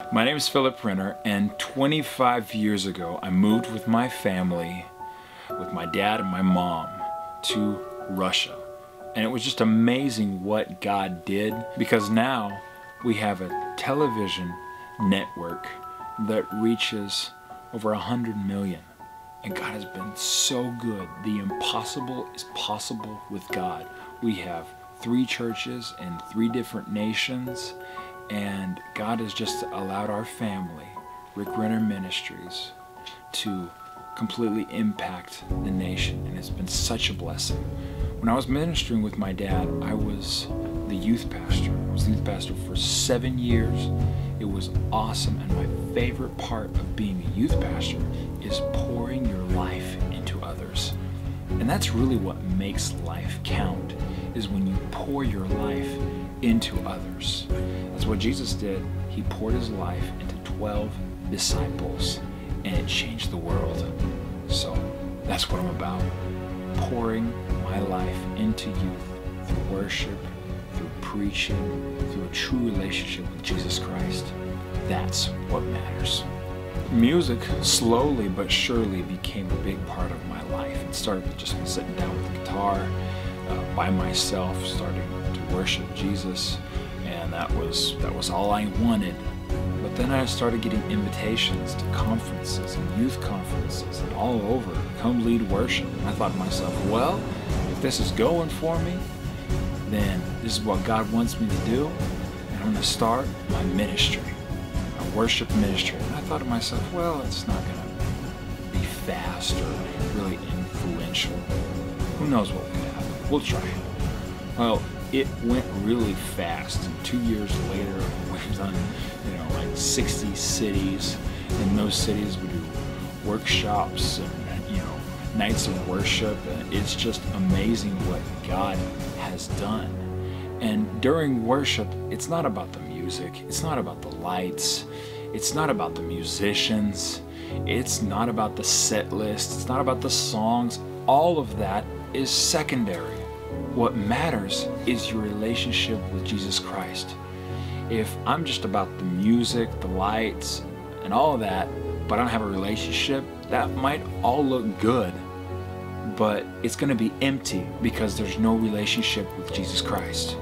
My name is Renner, and 25 years ago I moved with my family, with my dad and my mom, to Russia. And it was just amazing what God did, because now we have a television network that reaches over 100 million. And God has been so good. The impossible is possible with God. We have 3 churches in 3 different nations, and God has just allowed our family, Renner Ministries, to completely impact the nation, and it's been such a blessing. When I was ministering with my dad, I was the youth pastor. I was the youth pastor for 7 years. It was awesome, and my favorite part of being a youth pastor is pouring your life into others. And that's really what makes life count, is when you pour your life into others. That's what Jesus did. He poured his life into 12 disciples, and it changed the world. So that's what I'm about. Pouring my life into youth through worship, through preaching, through a true relationship with Jesus Christ. That's what matters. Music slowly but surely became a big part of my life. It started with just sitting down with the guitar by myself, starting to worship Jesus, and that was all I wanted. But then I started getting invitations to conferences and youth conferences and all over to come lead worship. And I thought to myself, well, if this is going for me, then this is what God wants me to do, and I'm going to start my ministry, my worship ministry. And I thought to myself, well, it's not going to be fast or really influential. Who knows what will happen? We'll try it. Well, it went really fast, and 2 years later, we've done, like 60 cities. In those cities, we do workshops and, nights of worship, and it's just amazing what God has done. And during worship, it's not about the music, it's not about the lights, it's not about the musicians, it's not about the set list, it's not about the songs. All of that is secondary. What matters is your relationship with Jesus Christ. If I'm just about the music, the lights, and all of that, but I don't have a relationship, that might all look good, but it's going to be empty because there's no relationship with Jesus Christ.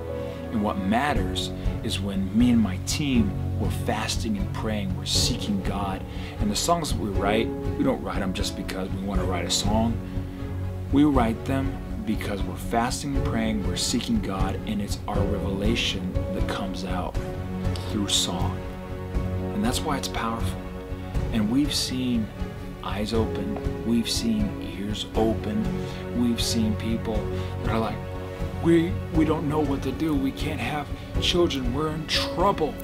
And what matters is when me and my team, we're fasting and praying, we're seeking God. And the songs that we write, we don't write them just because we want to write a song. We write them because we're fasting and praying, we're seeking God, and it's our revelation that comes out through song. And that's why it's powerful. And we've seen eyes open, we've seen ears open, we've seen people that are like, we don't know what to do, we can't have children, we're in trouble.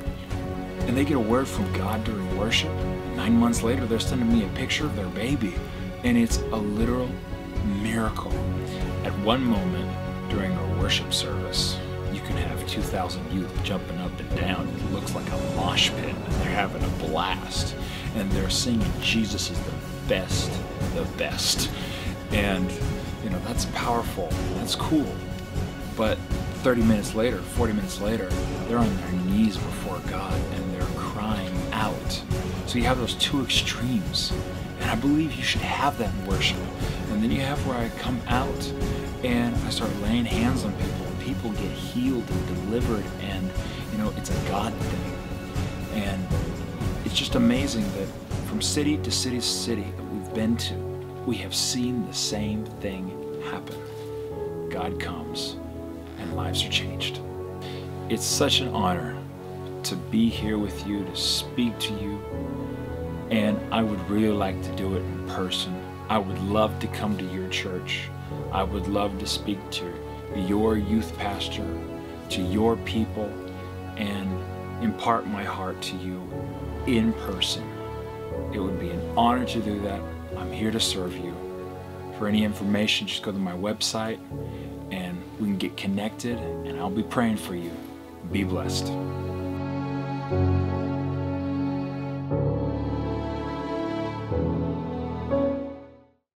And they get a word from God during worship. 9 months later, they're sending me a picture of their baby, and it's a literal miracle. At one moment during our worship service, you can have 2,000 youth jumping up and down. It looks like a mosh pit, and they're having a blast. And they're singing, Jesus is the best, the best. And, that's powerful, that's cool. But 30 minutes later, 40 minutes later, they're on their knees before God, and they're crying out. So you have those 2 extremes. And I believe you should have that in worship. And then you have where I come out and I start laying hands on people, and people get healed and delivered, and it's a God thing. And it's just amazing that from city to city to city that we've been to, we have seen the same thing happen. God comes and lives are changed. It's such an honor to be here with you, to speak to you, and I would really like to do it in person. I would love to come to your church. I would love to speak to your youth pastor, to your people, and impart my heart to you in person. It would be an honor to do that. I'm here to serve you. For any information, just go to my website and we can get connected, and I'll be praying for you. Be blessed.